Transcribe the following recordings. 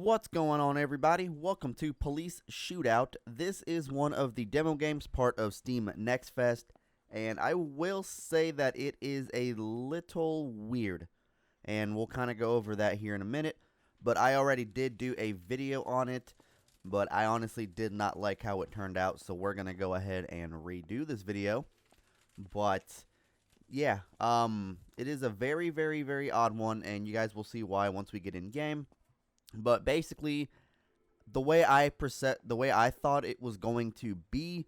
What's going on, everybody? Welcome to Police Shootout. This is one of the demo games, part of Steam Next Fest, and I will say that it is a little weird, and we'll kind of go over that here in a minute. But I already did do a video on it, but I honestly did not like how it turned out, so we're gonna go ahead and redo this video. But yeah, it is a very, very, very odd one, and you guys will see why once we get in game. But basically, the way I thought it was going to be,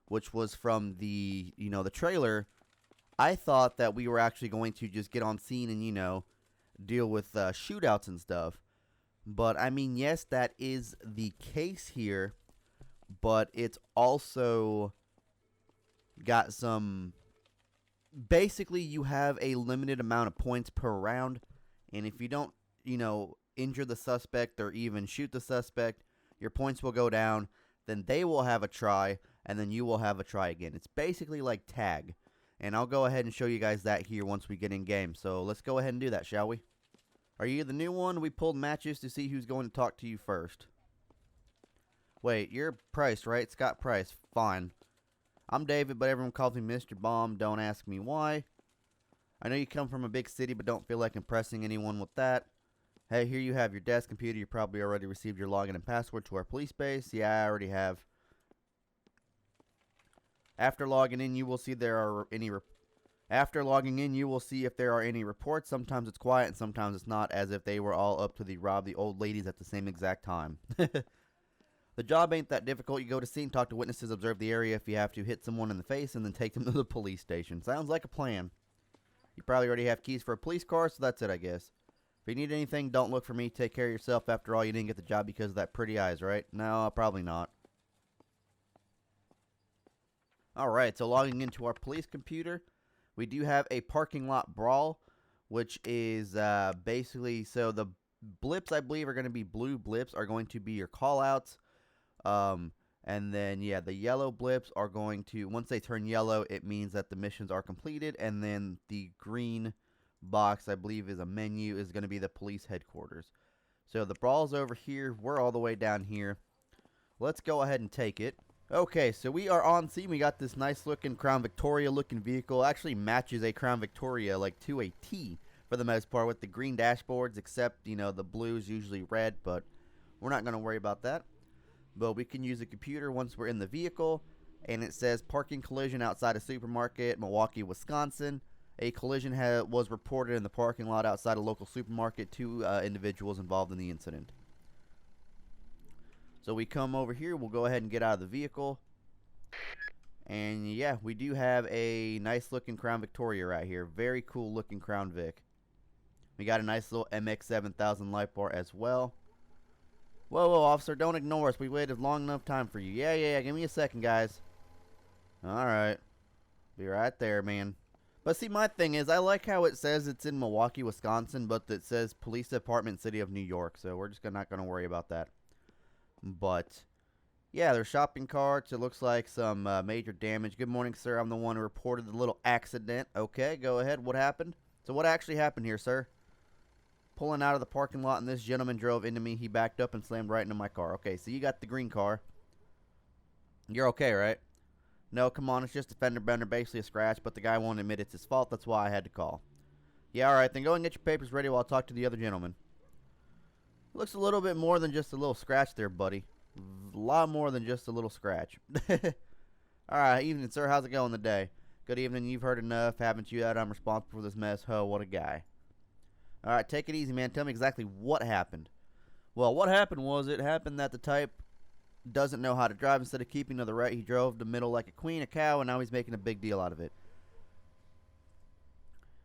which was from the the trailer, I thought that we were actually going to just get on scene and deal with shootouts and stuff. But I mean, yes, that is the case here, but it's also got some. Basically, you have a limited amount of points per round, and if you don't, injure the suspect or even shoot the suspect, your points will go down. Then they will have a try, and then you will have a try again. It's basically like tag, and I'll go ahead and show you guys that here once we get in game. So let's go ahead and do that, shall we? Are you the new one? We pulled matches to see who's going to talk to you first. Wait, you're Price, right? Scott Price. Fine. I'm David, but everyone calls me Mr. Bomb. Don't ask me why. I know you come from a big city, but don't feel like impressing anyone with that. Hey, here you have your desk computer. You probably already received your login and password to our police base. Yeah, I already have. After logging in, you will see if there are any reports. Sometimes it's quiet and sometimes it's not, as if they were all up to rob the old ladies at the same exact time. The job ain't that difficult. You go to scene, talk to witnesses, observe the area. If you have to, hit someone in the face, and then take them to the police station. Sounds like a plan. You probably already have keys for a police car, so that's it, I guess. If you need anything, don't look for me. Take care of yourself. After all, you didn't get the job because of that pretty eyes, right? No, probably not. Alright, so logging into our police computer, we do have a parking lot brawl, which is basically, so the blips, I believe, are going to be blue blips, are going to be your call-outs. And then, yeah, the yellow blips are going to, once they turn yellow, it means that the missions are completed. And then the green box, I believe, is a menu, is going to be the police headquarters. So the brawl's over here. We're all the way down here. Let's go ahead and take it. Okay, so we are on scene. We got this nice looking Crown Victoria looking vehicle. Actually matches a Crown Victoria like to a T for the most part, with the green dashboards, except the blue is usually red, but we're not going to worry about that. But we can use a computer once we're in the vehicle, and it says parking collision outside a supermarket, Milwaukee, Wisconsin. A collision was reported in the parking lot outside a local supermarket. 2 individuals involved in the incident. So we come over here. We'll go ahead and get out of the vehicle. And yeah, we do have a nice looking Crown Victoria right here. Very cool looking Crown Vic. We got a nice little MX-7000 light bar as well. Whoa, whoa, officer, don't ignore us. We waited long enough time for you. Yeah, give me a second, guys. Alright. Be right there, man. But see, my thing is, I like how it says it's in Milwaukee, Wisconsin, but it says Police Department, City of New York. So we're just not going to worry about that. But, yeah, there's shopping carts. It looks like some major damage. Good morning, sir. I'm the one who reported the little accident. Okay, go ahead. What happened? So what actually happened here, sir? Pulling out of the parking lot, and this gentleman drove into me. He backed up and slammed right into my car. Okay, so you got the green car. You're okay, right? No, come on, it's just a fender bender, basically a scratch, but the guy won't admit it's his fault. That's why I had to call. Yeah, alright, then go and get your papers ready while I talk to the other gentleman. Looks a little bit more than just a little scratch there, buddy. A lot more than just a little scratch. Alright, evening, sir. How's it going today? Good evening. You've heard enough, haven't you? That I'm responsible for this mess. Ho, what a guy. Alright, take it easy, man. Tell me exactly what happened. Well, what happened was, it happened that the type doesn't know how to drive. Instead of keeping to the right, he drove the middle like a queen, a cow, and now he's making a big deal out of it.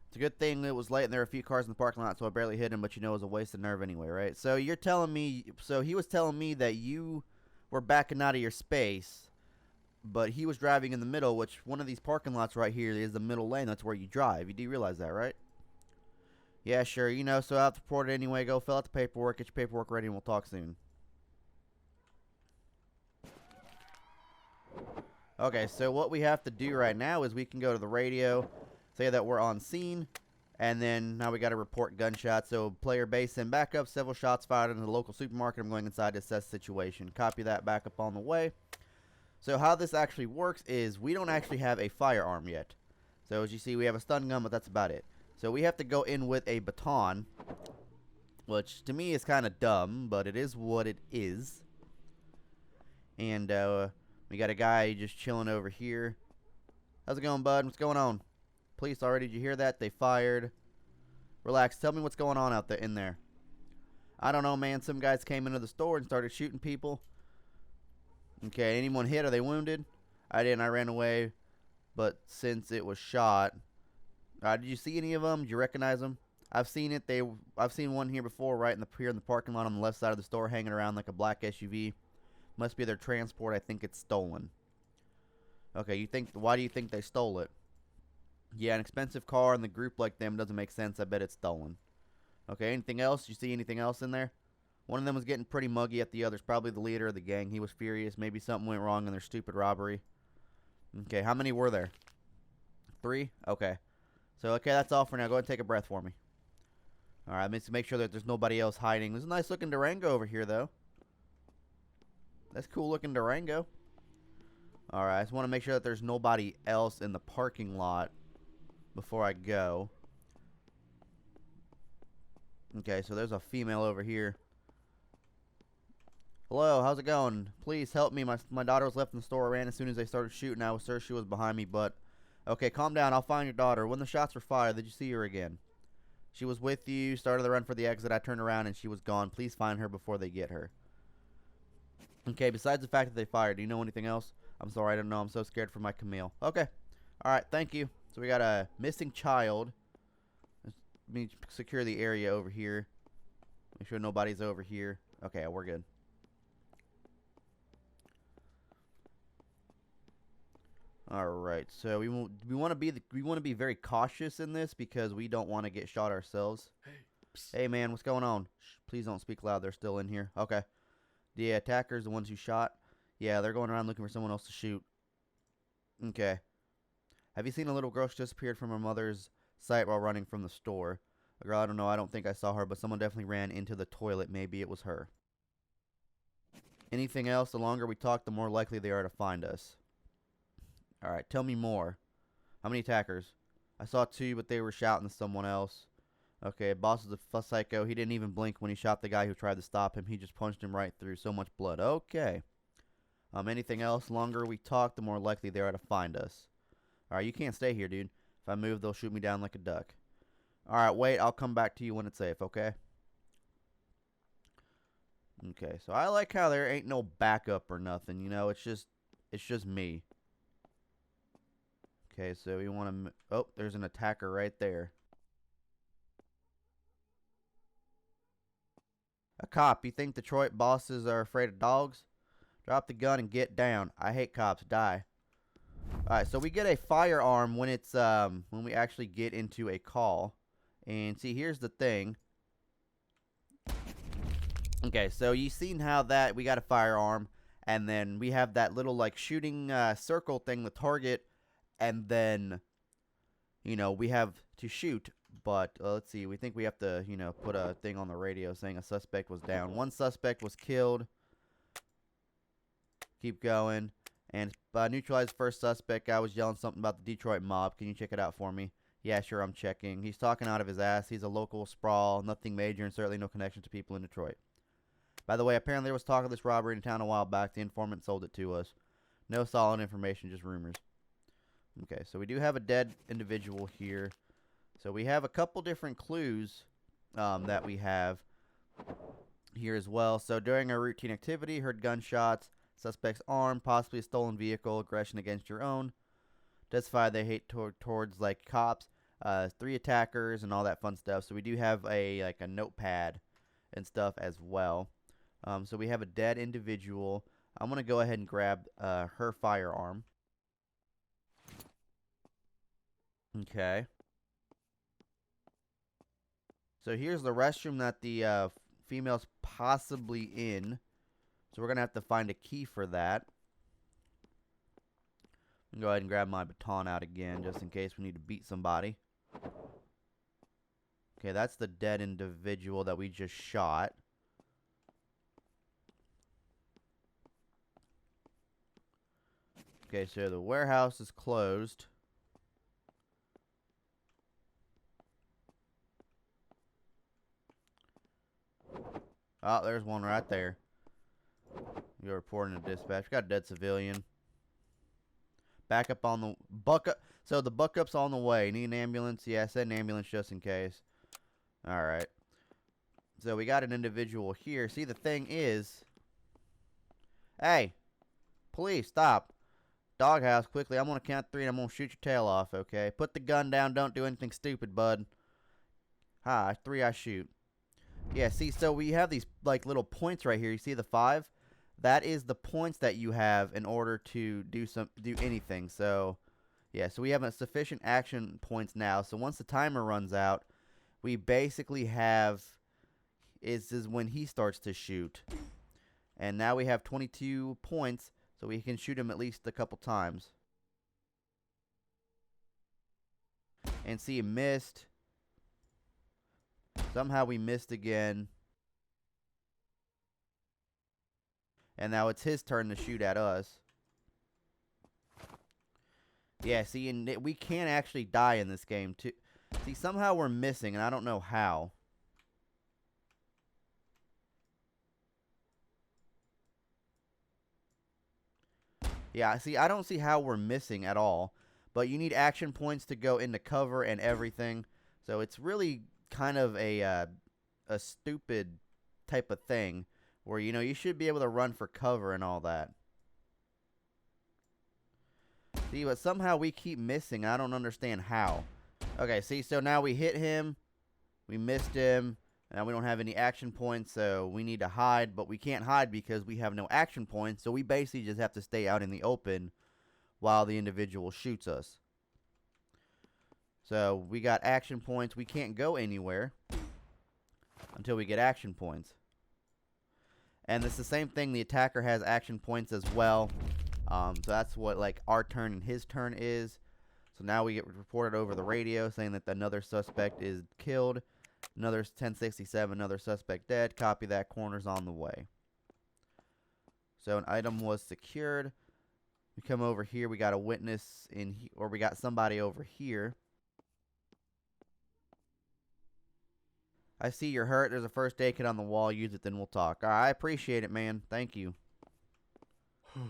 It's a good thing it was late and there were a few cars in the parking lot, so I barely hit him, but it was a waste of nerve anyway, right? So you're telling me, so he was telling me that you were backing out of your space, but he was driving in the middle, which one of these parking lots right here is the middle lane. That's where you drive. You do realize that, right? Yeah, sure. So I'll have to report it anyway. Go fill out the paperwork, get your paperwork ready, and we'll talk soon. Okay, so what we have to do right now is we can go to the radio, say that we're on scene, And then now we got to report gunshots. So player base and backup. Several shots fired in the local supermarket. I'm going inside to assess the situation. Copy that. Backup on the way. So how this actually works is we don't actually have a firearm yet. So as you see, we have a stun gun, but that's about it. So we have to go in with a baton, which to me is kind of dumb, but it is what it is. And we got a guy just chilling over here. How's it going, bud? What's going on? Police already, did you hear that? They fired. Relax, tell me what's going on out there in there. I don't know, man. Some guys came into the store and started shooting people. Okay, anyone hit? Are they wounded? I didn't, I ran away. But since it was shot, did you see any of them? Did you recognize them? I've seen it. I've seen one here before, right here in the parking lot on the left side of the store, hanging around like a black SUV. Must be their transport. I think it's stolen. Okay, why do you think they stole it? Yeah, an expensive car in the group like them doesn't make sense. I bet it's stolen. Okay, anything else? You see anything else in there? One of them was getting pretty muggy at the others. Probably the leader of the gang. He was furious. Maybe something went wrong in their stupid robbery. Okay, how many were there? 3? Okay. So, okay, that's all for now. Go ahead and take a breath for me. Alright, let's make sure that there's nobody else hiding. There's a nice looking Durango over here, though. That's cool looking Durango. Alright, I just want to make sure that there's nobody else in the parking lot before I go. Okay, so there's a female over here. Hello, how's it going? Please help me. My daughter was left in the store. I ran as soon as they started shooting. I was sure she was behind me, but... Okay, calm down. I'll find your daughter. When the shots were fired, did you see her again? She was with you. Started the run for the exit. I turned around and she was gone. Please find her before they get her. Okay, besides the fact that they fired, do you know anything else? I'm sorry, I don't know. I'm so scared for my Camille. Okay. Alright, thank you. So we got a missing child. Let me secure the area over here. Make sure nobody's over here. Okay, we're good. Alright, so we want to be very cautious in this because we don't want to get shot ourselves. Hey man, what's going on? Shh, please don't speak loud. They're still in here. Okay. The attackers, the ones who shot, yeah, they're going around looking for someone else to shoot. Okay. Have you seen a little girl? She disappeared from her mother's sight while running from the store. A girl, I don't know. I don't think I saw her, but someone definitely ran into the toilet. Maybe it was her. Anything else? The longer we talk, the more likely they are to find us. Alright, tell me more. How many attackers? I saw 2, but they were shouting to someone else. Okay, boss is a psycho. He didn't even blink when he shot the guy who tried to stop him. He just punched him right through. So much blood. Okay. Anything else? The longer we talk, the more likely they are to find us. Alright, you can't stay here, dude. If I move, they'll shoot me down like a duck. Alright, wait. I'll come back to you when it's safe, okay? Okay, so I like how there ain't no backup or nothing, you know? It's just me. Okay, so we want to... Oh, there's an attacker right there. A cop. You think Detroit bosses are afraid of dogs? Drop the gun and get down. I hate cops. Die. Alright, so we get a firearm when it's when we actually get into a call. And see, here's the thing. Okay, so you seen how that we got a firearm, and then we have that little like shooting circle thing, the target, and then you know we have to shoot. But let's see, we think we have to put a thing on the radio saying a suspect was down. One suspect was killed. Keep going. And neutralized first suspect. Guy was yelling something about the Detroit mob. Can you check it out for me? Yeah, sure, I'm checking. He's talking out of his ass. He's a local sprawl. Nothing major and certainly no connection to people in Detroit. By the way, apparently there was talk of this robbery in town a while back. The informant sold it to us. No solid information, just rumors. Okay, so we do have a dead individual here. So we have a couple different clues that we have here as well. So during our routine activity, heard gunshots, suspect's armed, possibly a stolen vehicle, aggression against your own. Testify they hate towards like cops, 3 attackers, and all that fun stuff. So we do have a notepad and stuff as well. So we have a dead individual. I'm gonna go ahead and grab her firearm. Okay. So here's the restroom that the female's possibly in. So we're going to have to find a key for that. Go ahead and grab my baton out again just in case we need to beat somebody. Okay, that's the dead individual that we just shot. Okay, so the warehouse is closed. Oh, there's one right there. You're reporting to dispatch. We got a dead civilian. Back up on the buck up. So the buck up's on the way. Need an ambulance? Yeah, I said an ambulance just in case. Alright. So we got an individual here. See, the thing is... Hey! Police, stop. Doghouse, quickly. I'm going to count 3 and I'm going to shoot your tail off, okay? Put the gun down. Don't do anything stupid, bud. Hi, 3 I shoot. Yeah, see, so we have these, like, little points right here. You see the 5? That is the points that you have in order to do anything. So, yeah, so we have sufficient action points now. So once the timer runs out, we basically have... This is when he starts to shoot. And now we have 22 points, so we can shoot him at least a couple times. And see, he missed. Somehow we missed again. And now it's his turn to shoot at us. Yeah, see, and we can't actually die in this game, too. See, somehow we're missing, and I don't know how. Yeah, see, I don't see how we're missing at all. But you need action points to go into cover and everything. So it's really kind of a stupid type of thing. Where, you know, you should be able to run for cover and all that. See, but somehow we keep missing. I don't understand how. Okay, see, so now we hit him. We missed him. Now we don't have any action points, so we need to hide. But we can't hide because we have no action points. So we basically just have to stay out in the open while the individual shoots us. So we got action points. We can't go anywhere until we get action points. And it's the same thing. The attacker has action points as well. So that's what, like, our turn and his turn is. So now we get reported over the radio saying that another suspect is killed. Another 1067, another suspect dead. Copy that. Coroner's on the way. So an item was secured. We come over here. We got a witness or we got somebody over here. I see you're hurt. There's a first aid kit on the wall. Use it, then we'll talk. All right, I appreciate it, man. Thank you. All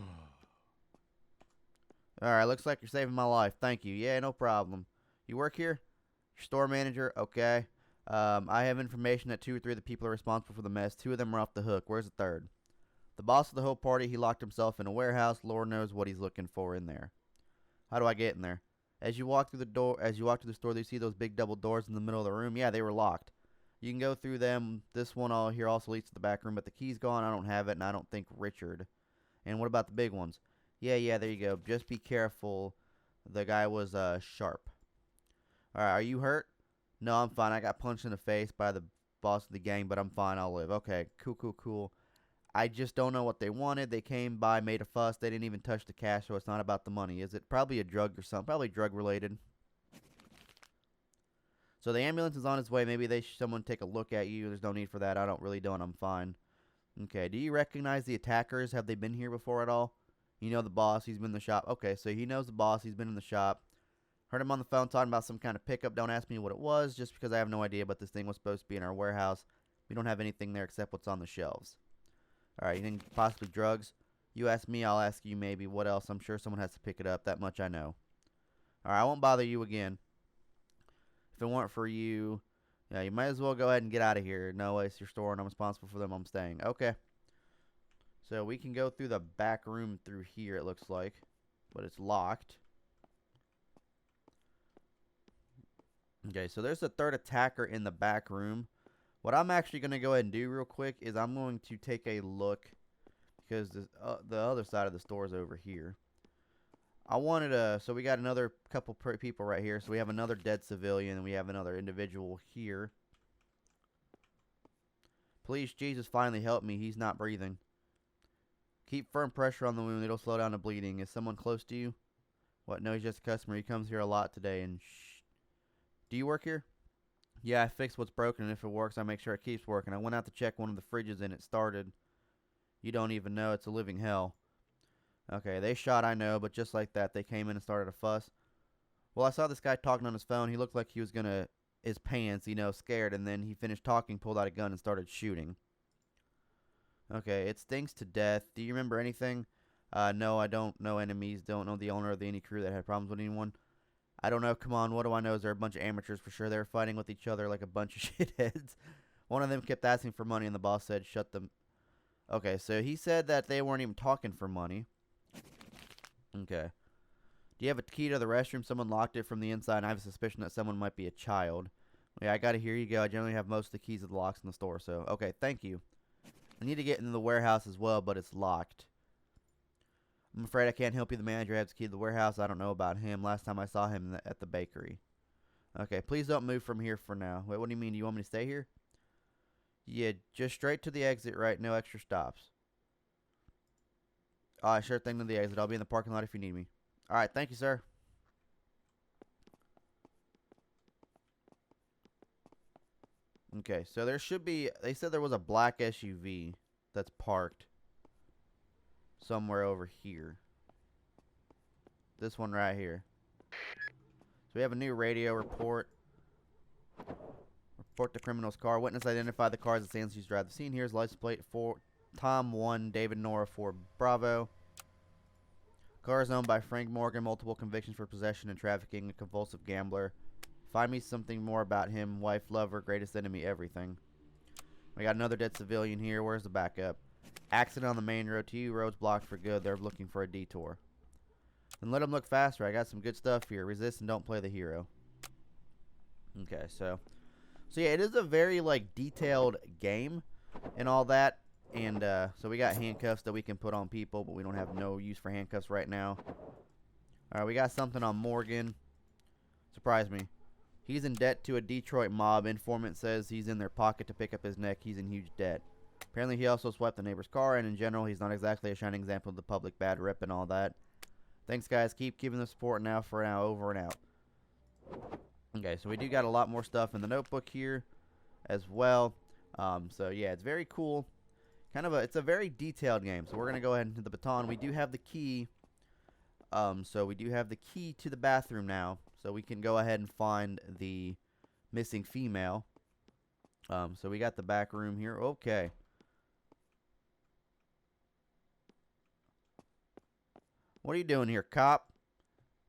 right, looks like you're saving my life. Thank you. Yeah, no problem. You work here? Your store manager? Okay. I have information that 2 or 3 of the people are responsible for the mess. 2 of them are off the hook. Where's the 3rd? The boss of the whole party. He locked himself in a warehouse. Lord knows what he's looking for in there. How do I get in there? As you walk through the store, do you see those big double doors in the middle of the room? Yeah, they were locked. You can go through them. This one here also leads to the back room, but the key's gone. I don't have it, and I don't think Richard. And what about the big ones? Yeah, there you go. Just be careful. The guy was sharp. Alright, are you hurt? No, I'm fine. I got punched in the face by the boss of the gang, but I'm fine. I'll live. Okay, cool. I just don't know what they wanted. They came by, made a fuss. They didn't even touch the cash, so it's not about the money. Is it probably a drug or something? Probably drug related. So the ambulance is on its way. Maybe someone take a look at you. There's no need for that. I don't really don't. I'm fine. Okay, do you recognize the attackers? Have they been here before at all? You know the boss. He's been in the shop. Okay, so he knows the boss. He's been in the shop. Heard him on the phone talking about some kind of pickup. Don't ask me what it was, just because I have no idea, but this thing was supposed to be in our warehouse. We don't have anything there except what's on the shelves. All right, you think possibly drugs? You ask me, I'll ask you maybe. What else? I'm sure someone has to pick it up. That much I know. All right, I won't bother you again. If it weren't for you, yeah, you might as well go ahead and get out of here. No, it's your store, and I'm responsible for them. I'm staying. Okay. So we can go through the back room through here, it looks like. But it's locked. Okay, so there's a 3rd attacker in the back room. What I'm actually going to go ahead and do real quick is I'm going to take a look. Because the other side of the store is over here. So we got another couple people right here. So we have another dead civilian and we have another individual here. Please, Jesus, finally help me. He's not breathing. Keep firm pressure on the wound. It'll slow down the bleeding. Is someone close to you? What? No, he's just a customer. He comes here a lot today. And shh. Do you work here? Yeah, I fixed what's broken, and if it works, I make sure it keeps working. I went out to check one of the fridges, and it started. You don't even know. It's a living hell. Okay, they shot, I know, but just like that, they came in and started a fuss. Well, I saw this guy talking on his phone. He looked like he was gonna his pants, scared, and then he finished talking, pulled out a gun, and started shooting. Okay, it stinks to death. Do you remember anything? No, I don't know enemies. Don't know the owner of any crew that had problems with anyone. I don't know. Come on, what do I know? Is there a bunch of amateurs for sure? They were fighting with each other like a bunch of shitheads. One of them kept asking for money, and the boss said, "Shut them." Okay, so he said that they weren't even talking for money. Okay. Do you have a key to the restroom? Someone locked it from the inside, and I have a suspicion that someone might be a child. Yeah, I got it. Here you go. I generally have most of the keys of the locks in the store, so okay, thank you. I need to get into the warehouse as well, but it's locked. I'm afraid I can't help you. The manager has the key to the warehouse. I don't know about him. Last time I saw him at the bakery. Okay, please don't move from here for now. Wait, what do you mean? Do you want me to stay here? Yeah, just straight to the exit, right? No extra stops. Alright, sure thing to the exit. I'll be in the parking lot if you need me. Alright, thank you, sir. Okay, so there should be... They said there was a black SUV that's parked somewhere over here. This one right here. So we have a new radio report. Report the criminal's car. Witness identified the car as the stands used to drive the scene. Here's license plate for Tom 1, David Nora 4, Bravo. Car is owned by Frank Morgan. Multiple convictions for possession and trafficking. A compulsive gambler. Find me something more about him. Wife, lover, greatest enemy, everything. We got another dead civilian here. Where's the backup? Accident on the main road. 2 roads blocked for good. They're looking for a detour. And let them look faster. I got some good stuff here. Resist and don't play the hero. Okay, so yeah, it is a very detailed game and all that. And so we got handcuffs that we can put on people, but we don't have no use for handcuffs right now. All right, we got something on Morgan. Surprised me. He's in debt to a Detroit mob. Informant says he's in their pocket to pick up his neck. He's in huge debt. Apparently, he also swiped the neighbor's car, and in general, he's not exactly a shining example of the public bad rep and all that. Thanks, guys. Keep giving the support now for now. Over and out. Okay, so we do got a lot more stuff in the notebook here as well. So, yeah, it's very cool. It's a very detailed game. So, we're going to go ahead into the baton. We do have the key. So, we do have the key to the bathroom now. So, we can go ahead and find the missing female. So, we got the back room here. Okay. What are you doing here, cop?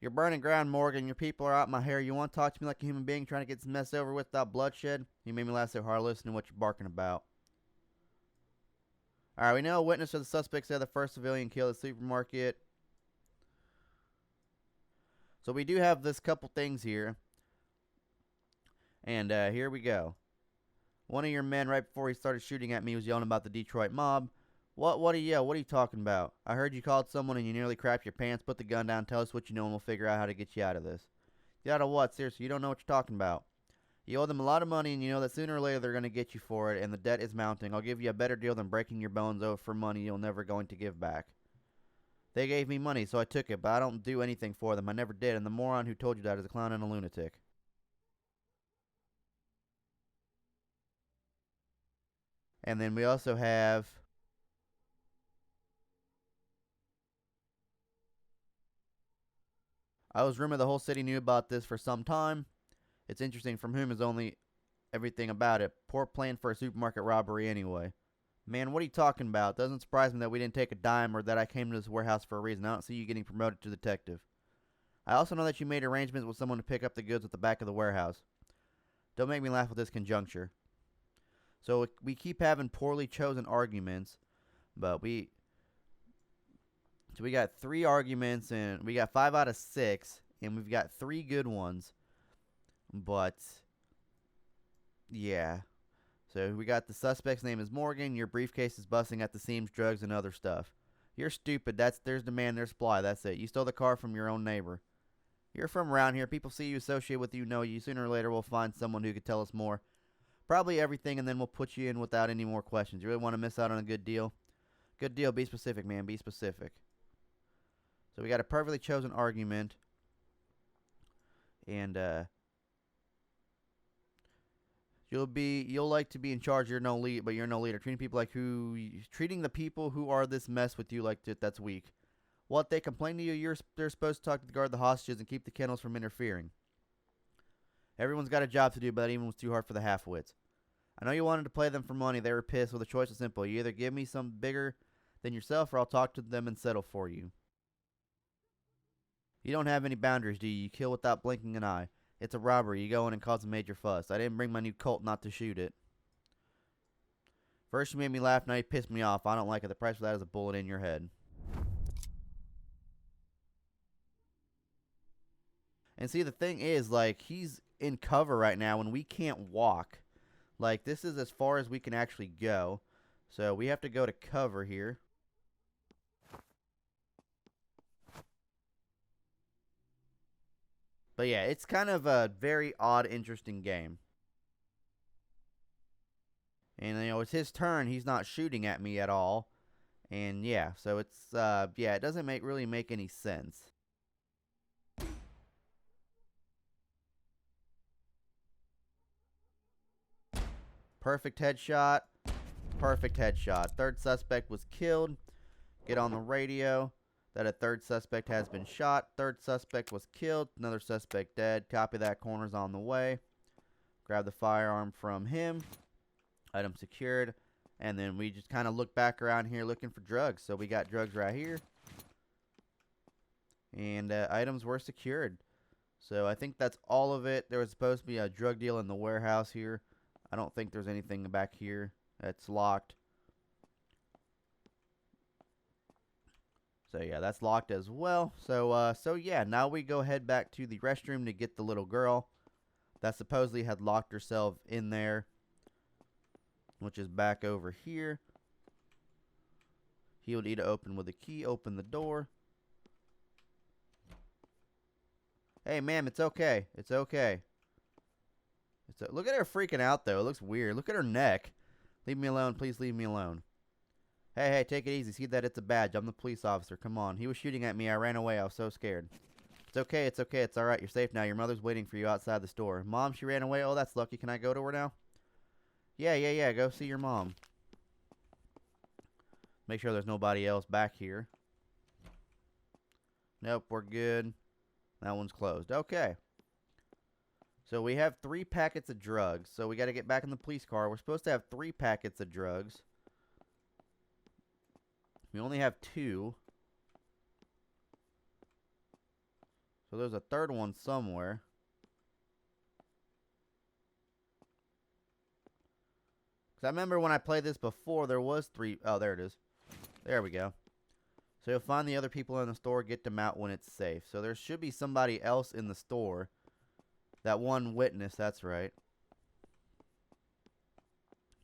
You're burning ground, Morgan. Your people are out my hair. You want to talk to me like a human being trying to get this mess over with without bloodshed? You made me laugh so hard listening to what you're barking about. Alright, we know a witness of the suspect said the first civilian killed at the supermarket. So we do have this couple things here. And here we go. One of your men, right before he started shooting at me, was yelling about the Detroit mob. What do you yell? What are you talking about? I heard you called someone and you nearly crapped your pants. Put the gun down. Tell us what you know and we'll figure out how to get you out of this. Get out of what? Seriously, you don't know what you're talking about. You owe them a lot of money and you know that sooner or later they're going to get you for it and the debt is mounting. I'll give you a better deal than breaking your bones over for money you'll never going to give back. They gave me money, so I took it, but I don't do anything for them. I never did, and the moron who told you that is a clown and a lunatic. And then we also have... I was rumored the whole city knew about this for some time. It's interesting from whom is only everything about it. Poor plan for a supermarket robbery anyway. Man, what are you talking about? Doesn't surprise me that we didn't take a dime or that I came to this warehouse for a reason. I don't see you getting promoted to detective. I also know that you made arrangements with someone to pick up the goods at the back of the warehouse. Don't make me laugh with this conjuncture. So we keep having poorly chosen arguments, but we got 3 arguments and we got 5 out of 6 and we've got 3 good ones. But yeah. So we got the suspect's name is Morgan. Your briefcase is busting at the seams, drugs, and other stuff. You're stupid. There's demand, there's supply. That's it. You stole the car from your own neighbor. You're from around here. People see you, associate with you, know you. Sooner or later, we'll find someone who could tell us more. Probably everything, and then we'll put you in without any more questions. You really want to miss out on a good deal? Good deal. Be specific, man. Be specific. So we got a perfectly chosen argument. And, You'll like to be in charge. You're no lead, but you're no leader. Treating the people who are this mess with you like that's weak. Well, if they complain to you, they're supposed to talk to the guard the hostages and keep the kennels from interfering. Everyone's got a job to do, but that even was too hard for the half-wits. I know you wanted to play them for money. They were pissed. Well, the choice was simple. You either give me some bigger than yourself, or I'll talk to them and settle for you. You don't have any boundaries, do you? You kill without blinking an eye. It's a robbery. You go in and cause a major fuss. I didn't bring my new Colt not to shoot it. First you made me laugh, now you pissed me off. I don't like it. The price for that is a bullet in your head. And see, the thing is, like, he's in cover right now and we can't walk. Like, this is as far as we can actually go. So we have to go to cover here. But yeah, it's kind of a very odd, interesting game. And, you know, it's his turn. He's not shooting at me at all. And, yeah, so it's, yeah, it doesn't really make any sense. Perfect headshot. Perfect headshot. Third suspect was killed. Get on the radio that a third suspect has been shot. Third suspect was killed. Another suspect dead. Copy that. Corner's on the way. Grab the firearm from him. Item secured. And then we just kind of look back around here looking for drugs. So we got drugs right here. And items were secured. So I think that's all of it. There was supposed to be a drug deal in the warehouse here. I don't think there's anything back here that's locked. So yeah, that's locked as well. So yeah, now we go head back to the restroom to get the little girl that supposedly had locked herself in there, which is back over here. He would need to open with a key. Open the door. Hey, ma'am, it's okay. It's okay. Look at her freaking out, though. It looks weird. Look at her neck. Leave me alone. Please leave me alone. Hey, take it easy. See that it's a badge. I'm the police officer. Come on. He was shooting at me. I ran away. I was so scared. It's okay. It's okay. It's all right. You're safe now. Your mother's waiting for you outside the store. Mom, she ran away. Oh, that's lucky. Can I go to her now? Yeah. Go see your mom. Make sure there's nobody else back here. Nope, we're good. That one's closed. Okay. So we have 3 packets of drugs. So we got to get back in the police car. We're supposed to have 3 packets of drugs. We only have 2. So there's a third one somewhere. Because I remember when I played this before, there was 3. Oh, there it is. There we go. So you'll find the other people in the store, get them out when it's safe. So there should be somebody else in the store. That one witness, that's right.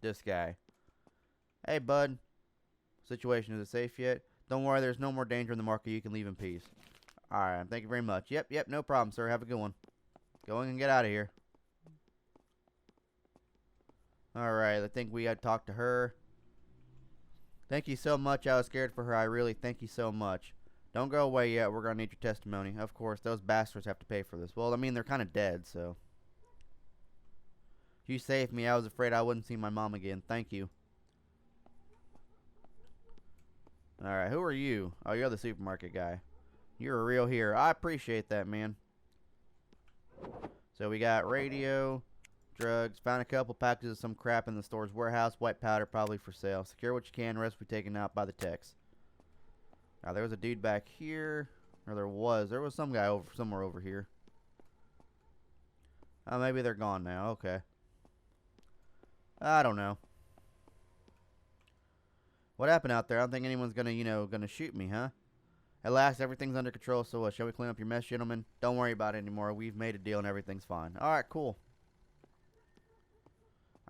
This guy. Hey, bud. Situation, is it safe yet? Don't worry, there's no more danger in the market. You can leave in peace. Alright, thank you very much. Yep, no problem, sir. Have a good one. Go in and get out of here. Alright, I think we had talked to her. Thank you so much. I was scared for her. I really thank you so much. Don't go away yet. We're going to need your testimony. Of course, those bastards have to pay for this. Well, I mean, they're kind of dead, so. You saved me. I was afraid I wouldn't see my mom again. Thank you. Alright, who are you? Oh, you're the supermarket guy. You're a real hero. I appreciate that, man. So we got radio, drugs, found a couple packages of some crap in the store's warehouse, white powder probably for sale. Secure what you can, rest will be taken out by the techs. Now there was a dude back here, or there was some guy somewhere over here. Oh, maybe they're gone now. Okay. I don't know. What happened out there? I don't think anyone's gonna shoot me, huh? At last, everything's under control, so shall we clean up your mess, gentlemen? Don't worry about it anymore. We've made a deal and everything's fine. Alright, cool.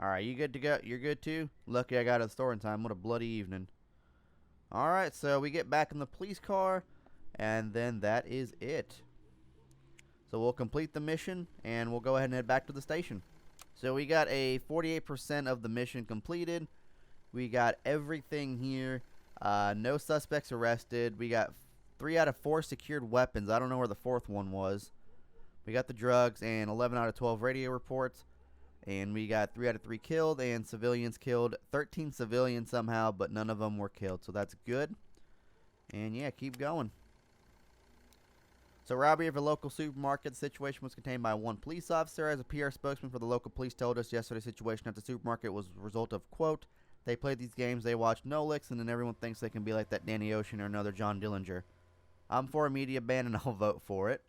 Alright, you good to go? You're good too? Lucky I got to the store in time. What a bloody evening. Alright, so we get back in the police car, and then that is it. So we'll complete the mission, and we'll go ahead and head back to the station. So we got a 48% of the mission completed. We got everything here. No suspects arrested. We got 3 out of 4 secured weapons. I don't know where the 4th one was. We got the drugs and 11 out of 12 radio reports. And we got 3 out of 3 killed and civilians killed. 13 civilians somehow, but none of them were killed. So that's good. And yeah, keep going. So robbery of a local supermarket. The situation was contained by one police officer. As a PR spokesman for the local police told us, yesterday's situation at the supermarket was a result of, quote, they played these games, they watched no licks, and then everyone thinks they can be like that Danny Ocean or another John Dillinger. I'm for a media ban and I'll vote for it.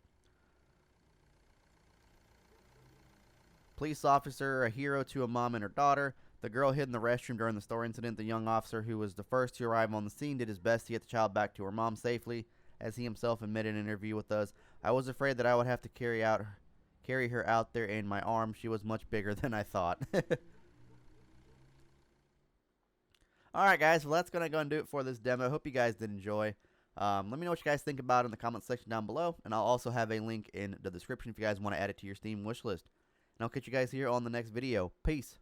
Police officer, a hero to a mom and her daughter. The girl hid in the restroom during the store incident. The young officer, who was the first to arrive on the scene, did his best to get the child back to her mom safely. As he himself admitted in an interview with us, I was afraid that I would have to carry her out there in my arms. She was much bigger than I thought. Alright guys, well that's going to go and do it for this demo. Hope you guys did enjoy. Let me know what you guys think about it in the comment section down below. And I'll also have a link in the description if you guys want to add it to your Steam wishlist. And I'll catch you guys here on the next video. Peace.